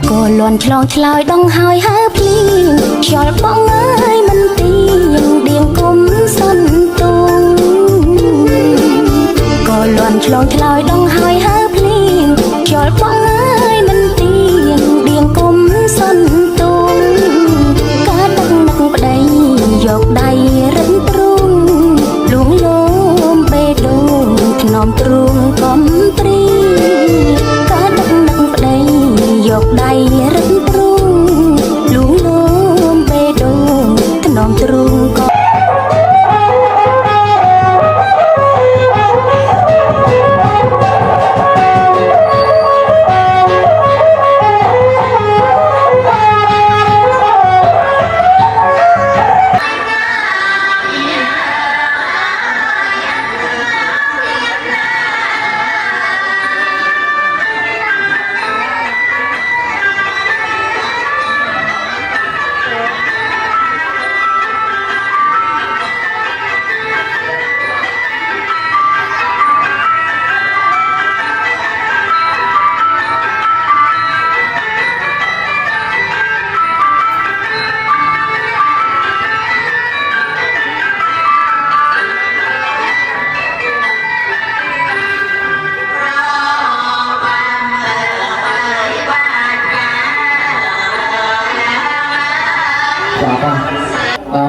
ก็หล่อนឆ្លងឆ្លើយដងហើយហើភ្លៀងខ្យល់បងអើយមិនទៀងដៀងគុំសុនទូងក៏หล่อนឆ្លងឆ្លើយដងហើយហើភ្លៀងខ្យល់បងអើយមិនទៀងដៀងគុំសុនទូងកាដឹកនឹកប្តីយកដៃរិនទ្រូងលួងលោមបេះដូងថ្នមទ្រូងកំព្រីកាដឹកនឹកប្តីយកដៃរិនទ្រូងលួងលោមបេះដូងថ្នមទ្រូងកំ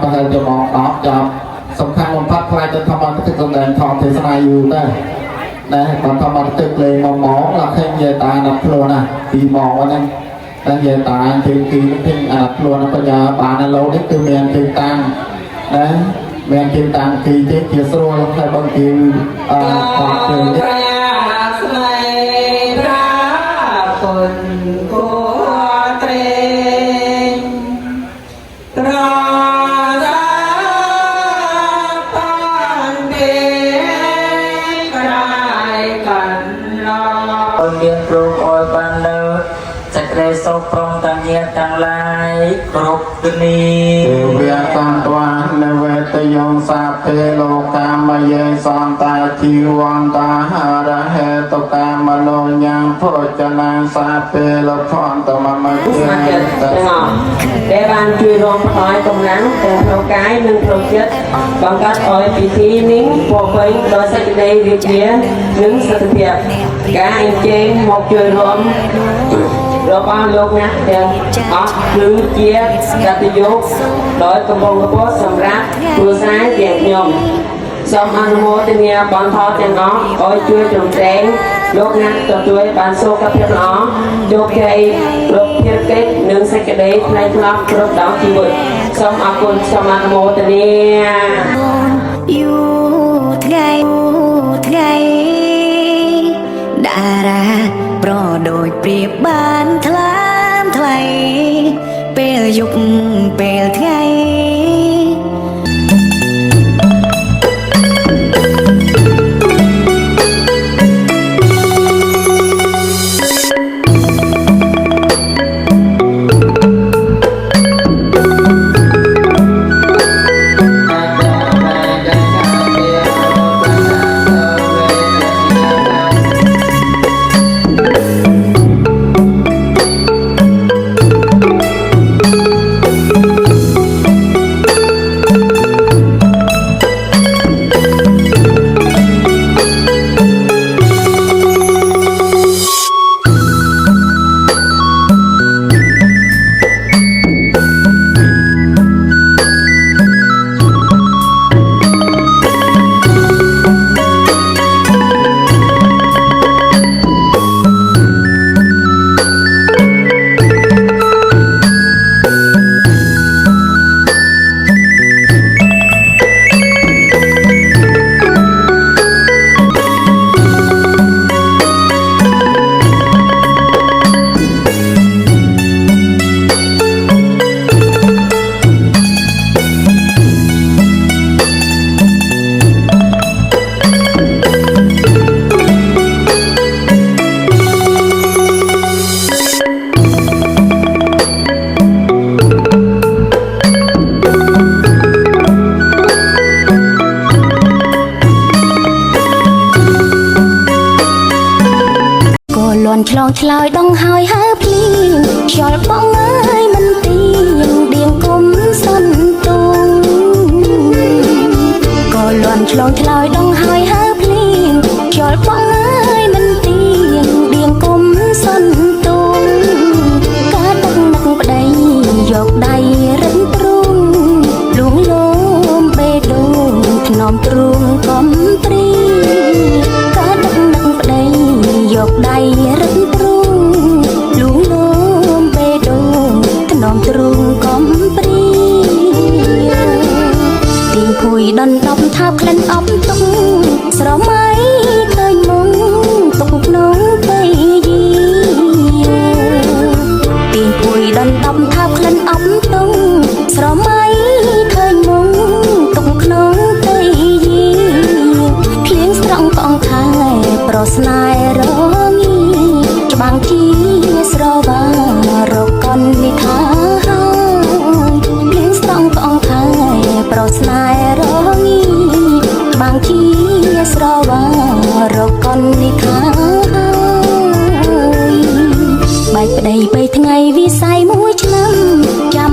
ប្រហែលជាម៉ោង10ចាប់សំខាន់បំផុតខ្លាចទៅធម្មតាទឹកសម្ដែងថតទេសនាយូរដែរគាត់ធម្មតាទឹកលេង1ម៉ោងដល់ឃើញយាយតាដល់ខ្លួនណា2ម៉ោងហ្នឹងតែយាយតាជើងទីនឹងអាខ្លួនបញ្ញាបានឡូនេះគឺមានជើងតាំងមានជើងតាំងទីទៀតជាស្រួលតែបងគឺគាត់ជើងទៀតស្នេហ៍ប្រាគុណគួរត្រេងត្រមានគ្រូអយបានលើសេចក្តីសុខព្រមទាំងញាតិទាំងឡាយគ្រប់គ្នាវាកំទាស់នៅវេទយងសាពេលោកាមយេសន្តាជីវន្តារហេតុកាមលោញាំភោចនាសាពេលោខន្តមមជាដែលបានជួយរំផ្ដល់កម្លាំងទាំងផ្លូវកាយនិងផ្លូវចិត្តបង្កើតឲ្យពិធីនេះពោពេញដោយសេចក្តីរីករាយនិងសន្តិភាពការអញ្ជើញមកជួយរួមរបស់លោកអ្នកទាំងអស់គឺជាកតញ្ញូដោយកំពុងកំពុងសម្រាប់គ្រួសារទាំងខ្ញុំសូមអនុមោទនាបងថតទាំងអស់ឲ្យជួយជ្រោមជ្រែងលោកអ្នកទទួលបានសុខភាពល្អជោគជ័យគ្រប់ភារកិច្ចនិងសេចក្តីថ្លៃថ្លាគ្រប់ដងជីវិតសូមអរគុណសូមអនុមោទនាយូថ្ងៃតារាប្រដូចព្រៀបបានថ្លាមថ្លៃពេលយប់ពេលថ្ងៃ ងឆ្លើយដងហើយហើភ្លៀងខ្យល់បងអើយមិនទៀងដៀងគុំសន្ទុងក៏លន់ឆ្លងឆ្លើយដងហើយហើភ្លៀងខ្យល់បងអើយមិនទៀងដៀងគុំសន្ទុងកាដឹកនឹកប្តីយកដៃរឹងទ្រូងលួងលោមបេះដូងថ្នមទ្រូងកំព្រីកាដឹកនឹកប្តីយកដៃរឹងទ្រូងលួងលោមបេះដូងថ្នមទ្រូងកំព្រីទីគួយដណ្ដប់ថាបក្លិនអប់ទុកស្រមៃឃើញមុំទុកក្នុងពេលយីទីគួយដណ្ដប់ថាបក្លិនអប់ទុកស្រមៃឃើញមុំទុកក្នុងពេលយីភ្លៀងស្រង់កងខែប្រស្នេហ៍រងាច្បាំងជាស្រវារកនវិថាហើយភ្លៀងស្រង់កងខែប្រស្នេហ៍រងាច្បាំងជាស្រវារកនវិថាហើយបែកប្តី3ថ្ងៃវិស័យ1ឆ្នាំចាំ